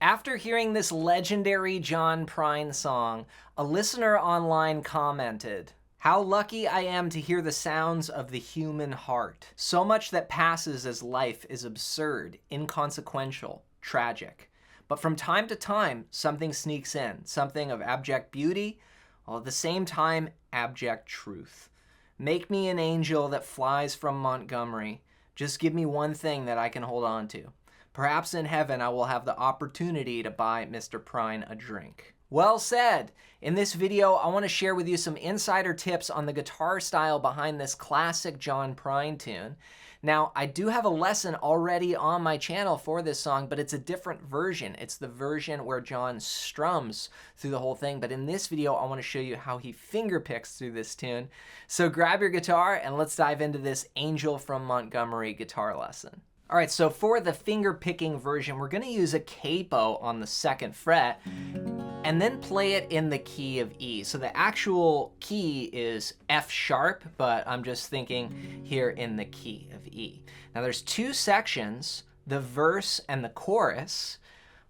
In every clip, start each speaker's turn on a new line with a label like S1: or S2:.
S1: After hearing this legendary John Prine song, a listener online commented, "How lucky I am to hear the sounds of the human heart. So much that passes as life is absurd, inconsequential, tragic. But from time to time, something sneaks in, something of abject beauty, while at the same time, abject truth. Make me an angel that flies from Montgomery. Just give me one thing that I can hold on to. Perhaps in heaven I will have the opportunity to buy Mr. Prine a drink." Well said! In this video, I want to share with you some insider tips on the guitar style behind this classic John Prine tune. Now, I do have a lesson already on my channel for this song, but it's a different version. It's the version where John strums through the whole thing, but in this video, I want to show you how he finger picks through this tune. So grab your guitar and let's dive into this Angel from Montgomery guitar lesson. All right, so for the finger picking version, we're gonna use a capo on the 2nd fret and then play it in the key of E. So the actual key is F sharp, but I'm just thinking here in the key of E. Now there's 2 sections, the verse and the chorus.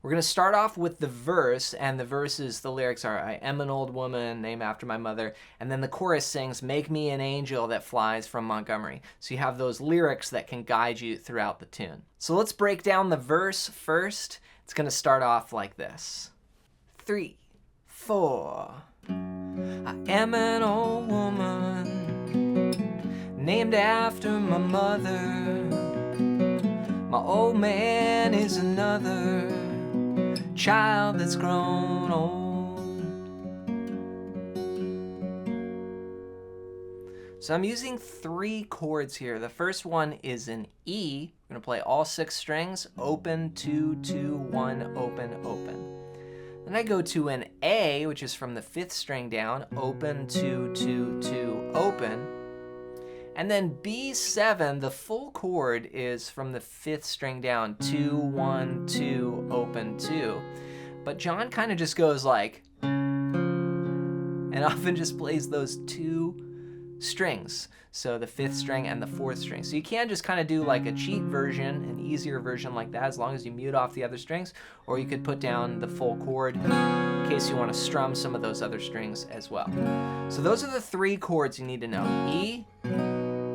S1: We're gonna start off with the verse, and the verses, the lyrics are, "I am an old woman named after my mother," and then the chorus sings, "Make me an angel that flies from Montgomery." So you have those lyrics that can guide you throughout the tune. So let's break down the verse first. It's gonna start off like this. 3, 4. I am an old woman named after my mother. My old man is another child that's grown old. So I'm using 3 chords here. The first one is an E. We're gonna play all 6 strings, open, 2, 2, 1, open, open. Then I go to an A, which is from the 5th string down, open, 2, 2, 2, open. And then B7, the full chord is from the 5th string down, 2, 1, 2, open, 2. But John kind of just goes like, and often just plays those 2 strings. So the 5th string and the 4th string. So you can just kind of do like a cheat version, an easier version like that, as long as you mute off the other strings, or you could put down the full chord in case you want to strum some of those other strings as well. So those are the 3 chords you need to know. E,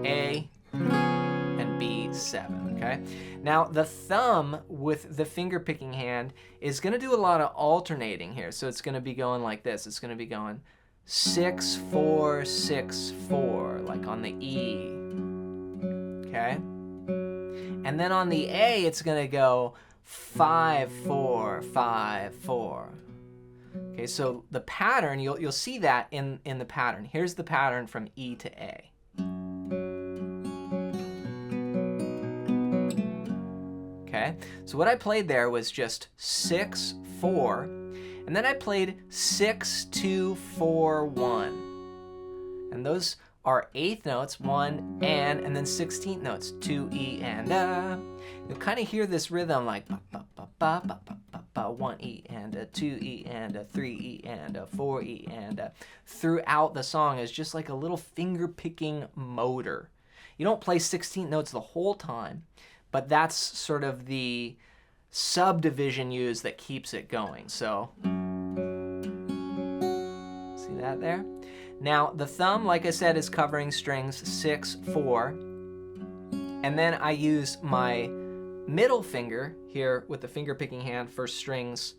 S1: A, and B7, okay? Now, the thumb with the finger picking hand is gonna do a lot of alternating here. So it's gonna be going like this. It's gonna be going 6, 4, 6, 4, like on the E, okay? And then on the A, it's gonna go 5, 4, 5, 4. Okay, so the pattern, you'll see that in the pattern. Here's the pattern from E to A. Okay, so what I played there was just 6, 4, and then I played 6, 2, 4, 1. And those are 8th notes, 1, and then 16th notes, 2, E, and a. You'll kind of hear this rhythm like ba, ba, ba, ba, ba, ba, ba, ba, 1 E, and a 2 E, and a 3 E, and a 4 E, and a, throughout the song is just like a little finger picking motor. You don't play 16th notes the whole time, but that's sort of the subdivision used that keeps it going. So, see that there? Now, the thumb, like I said, is covering strings 6, 4, and then I use my middle finger here with the finger picking hand for strings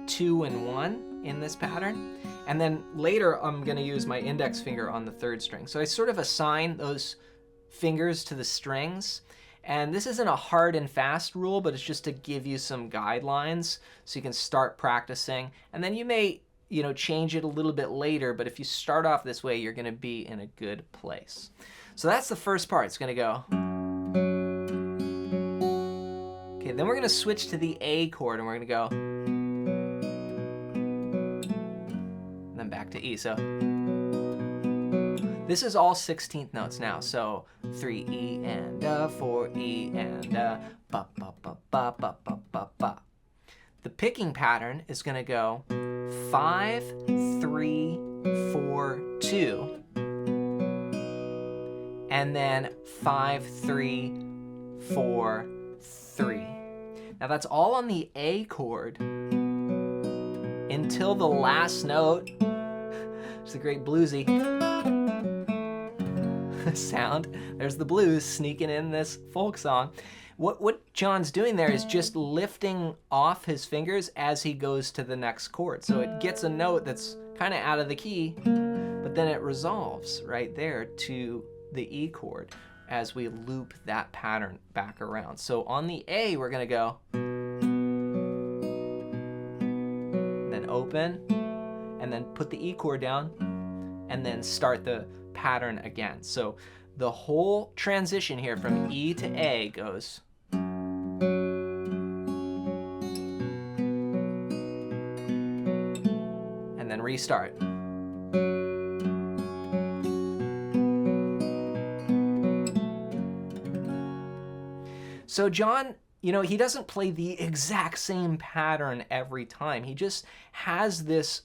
S1: 2 and 1 in this pattern, and then later I'm gonna use my index finger on the 3rd string. So I sort of assign those fingers to the strings. And this isn't a hard and fast rule, but it's just to give you some guidelines so you can start practicing. And then you may, change it a little bit later, but if you start off this way, you're gonna be in a good place. So that's the first part. It's gonna go. Okay, then we're gonna switch to the A chord and we're gonna go. And then back to E, so. This is all 16th notes now, so 3 E and a, 4 E and a, ba ba ba ba ba ba ba ba. The picking pattern is gonna go 5, 3, 4, 2, and then 5, 3, 4, 3. Now that's all on the A chord, until the last note. It's a great bluesy sound. There's the blues sneaking in this folk song. What John's doing there is just lifting off his fingers as he goes to the next chord. So it gets a note that's kind of out of the key, but then it resolves right there to the E chord as we loop that pattern back around. So on the A, we're gonna go, then open, and then put the E chord down, and then start the pattern again. So the whole transition here from E to A goes, and then restart. So John, you know, he doesn't play the exact same pattern every time. He just has this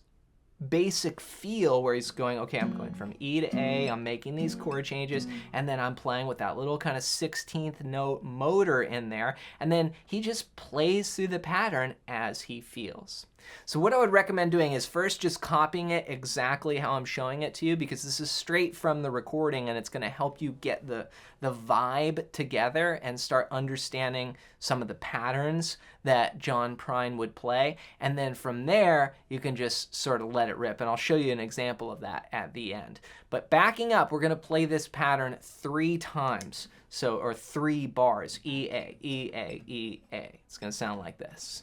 S1: basic feel where he's going, okay, I'm going from E to A, I'm making these chord changes, and then I'm playing with that little kind of 16th note motor in there, and then he just plays through the pattern as he feels. So what I would recommend doing is first just copying it exactly how I'm showing it to you, because this is straight from the recording and it's going to help you get the vibe together and start understanding some of the patterns that John Prine would play. And then from there, you can just sort of let it rip. And I'll show you an example of that at the end. But backing up, we're going to play this pattern 3 times. So, or 3 bars, E, A, E, A, E, A. It's going to sound like this.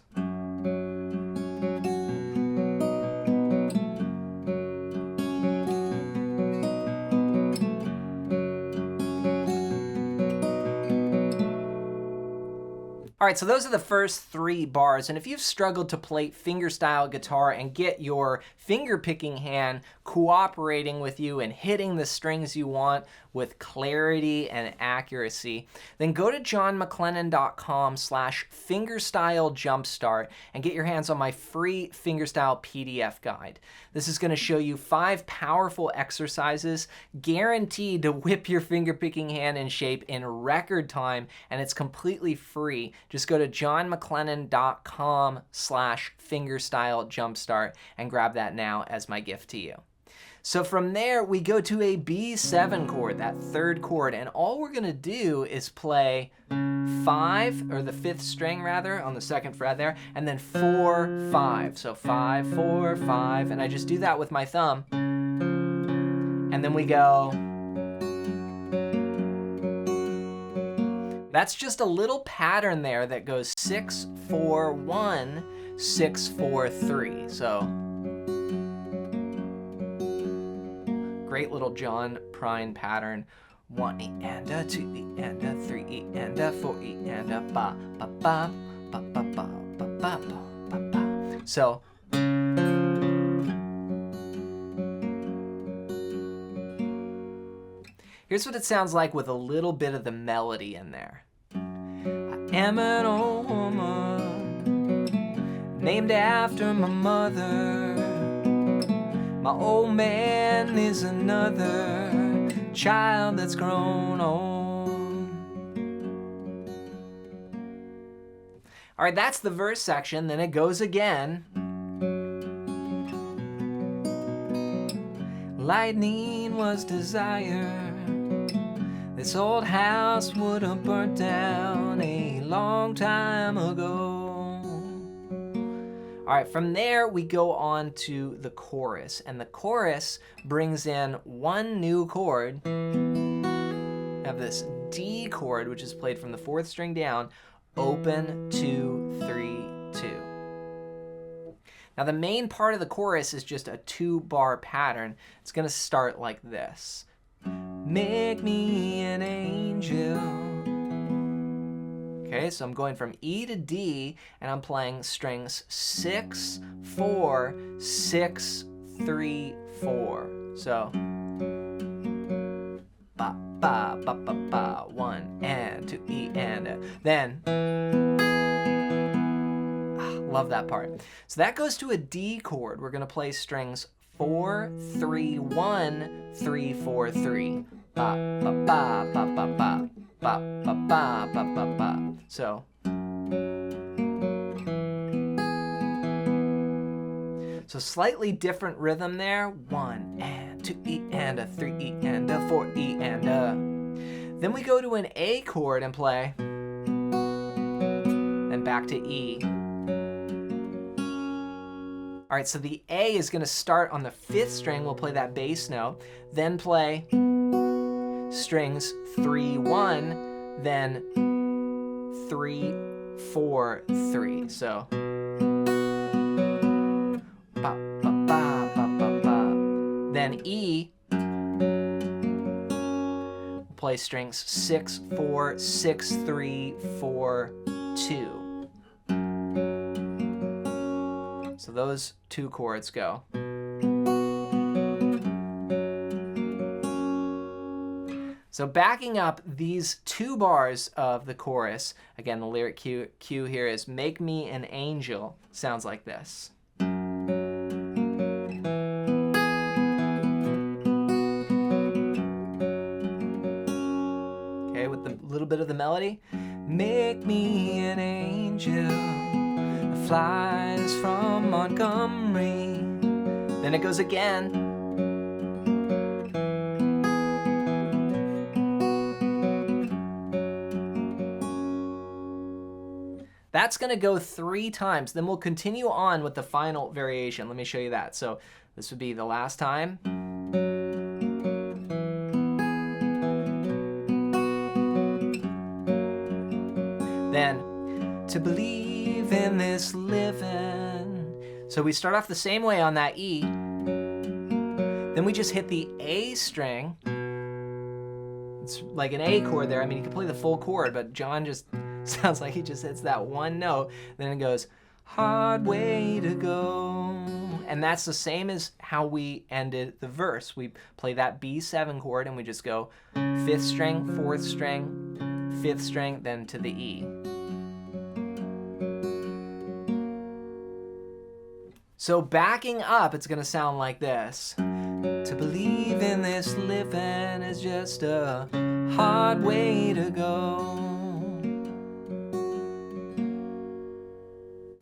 S1: All right, so those are the first 3 bars, and if you've struggled to play fingerstyle guitar and get your finger-picking hand cooperating with you and hitting the strings you want with clarity and accuracy, then go to johnmclennan.com/fingerstylejumpstart and get your hands on my free fingerstyle PDF guide. This is going to show you 5 powerful exercises guaranteed to whip your finger-picking hand in shape in record time, and it's completely free. Just go to johnmclennan.com/fingerstylejumpstart and grab that now as my gift to you. So from there, we go to a B7 chord, that 3rd chord, and all we're gonna do is play 5, or the 5th string rather, on the 2nd fret there, and then 4, 5. So 5, 4, 5, and I just do that with my thumb. And then we go. That's just a little pattern there that goes 6, 4, 1, 6, 4, 3. So great little John Prine pattern. 1 E and a 2 E and a 3 E and a 4 E and a ba ba ba ba ba ba ba ba ba ba. So here's what it sounds like with a little bit of the melody in there. I am an old woman named after my mother. My old man is another child that's grown old. All right, that's the verse section. Then it goes again. Lightning was desire. This old house would have burnt down a long time ago. All right, from there we go on to the chorus, and the chorus brings in 1 new chord. We have this D chord, which is played from the 4th string down, open, 2, 3, 2. Now the main part of the chorus is just a 2-bar pattern. It's gonna start like this. Make me an angel. Okay, so I'm going from E to D, and I'm playing strings 6, 4, 6, 3, 4. So ba ba ba ba ba, 1 and 2 E and a. Then love that part. So that goes to a D chord. We're gonna play strings 4, 3, 1, 3, 4, 3. Ba ba ba ba ba ba. Ba ba ba ba ba ba. So slightly different rhythm there. 1 and 2 E and a 3 E and a 4 E and a. Then we go to an A chord and play. Then back to E. All right, so the A is gonna start on the 5th string. We'll play that bass note, then play strings 3, 1, then 3, 4, 3. So ba, ba, ba, ba, ba, ba. Then E, we'll play strings 6, 4, 6, 3, 4, 2. So those 2 chords go. So backing up these 2 bars of the chorus, again, the lyric cue here is "Make me an angel," sounds like this. Okay, with the little bit of the melody. Make me an angel that flies from Montgomery. Then it goes again. That's gonna go 3 times. Then we'll continue on with the final variation. Let me show you that. So this would be the last time. Then, to believe in this living. So we start off the same way on that E. Then we just hit the A string. It's like an A chord there. I mean, you can play the full chord, but John just sounds like he just hits that one note. Then it goes, hard way to go. And that's the same as how we ended the verse. We play that B7 chord and we just go 5th string, 4th string, 5th string, then to the E. So backing up, it's gonna sound like this. To believe in this living is just a hard way to go.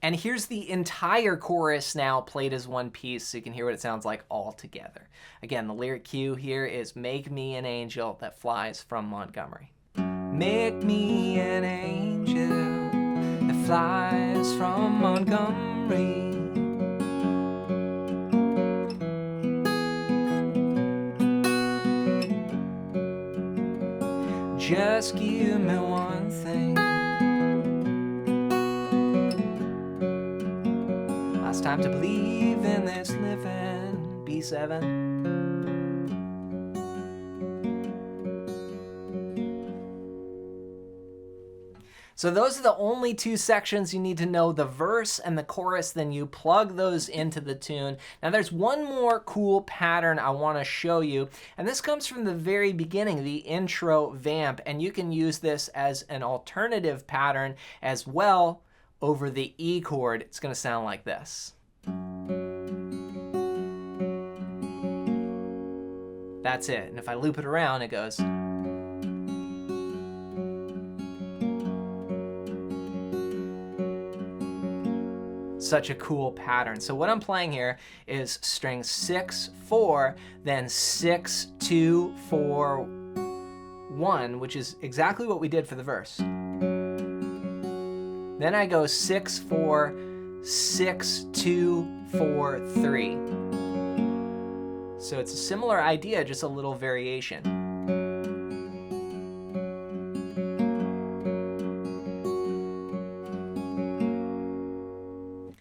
S1: And here's the entire chorus now played as one piece so you can hear what it sounds like all together. Again, the lyric cue here is "Make me an angel that flies from Montgomery." Make me an angel that flies from Montgomery. Just give me one thing. Last time to believe in this living. B7. So those are the only 2 sections you need to know, the verse and the chorus. Then you plug those into the tune. Now there's one more cool pattern I want to show you, and this comes from the very beginning, the intro vamp, and you can use this as an alternative pattern as well over the E chord. It's going to sound like this. That's it. And if I loop it around, it goes. Such a cool pattern. So what I'm playing here is string 6, 4, then 6, 2, 4, 1, which is exactly what we did for the verse. Then I go 6, 4, 6, 2, 4, 3. So it's a similar idea, just a little variation.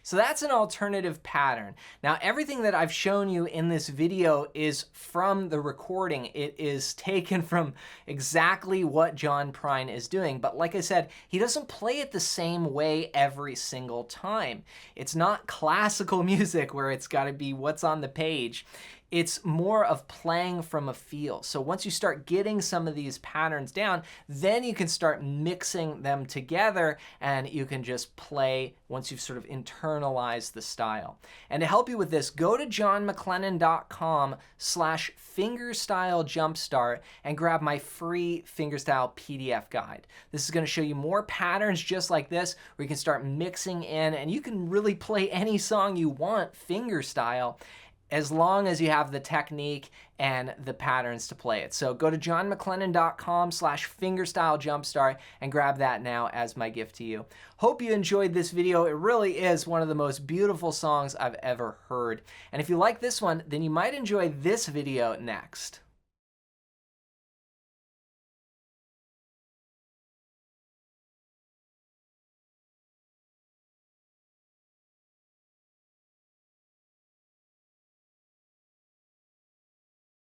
S1: So that's an alternative pattern. Now, everything that I've shown you in this video is from the recording. It is taken from exactly what John Prine is doing. But like I said, he doesn't play it the same way every single time. It's not classical music where it's got to be what's on the page. It's more of playing from a feel. So once you start getting some of these patterns down, then you can start mixing them together and you can just play once you've sort of internalized the style. And to help you with this, go to johnmclennan.com/fingerstylejumpstart and grab my free fingerstyle PDF guide. This is going to show you more patterns just like this where you can start mixing in, and you can really play any song you want fingerstyle, as long as you have the technique and the patterns to play it. So go to johnmclennan.com/fingerstylejumpstart and grab that now as my gift to you. Hope you enjoyed this video. It really is one of the most beautiful songs I've ever heard. And if you like this one, then you might enjoy this video next.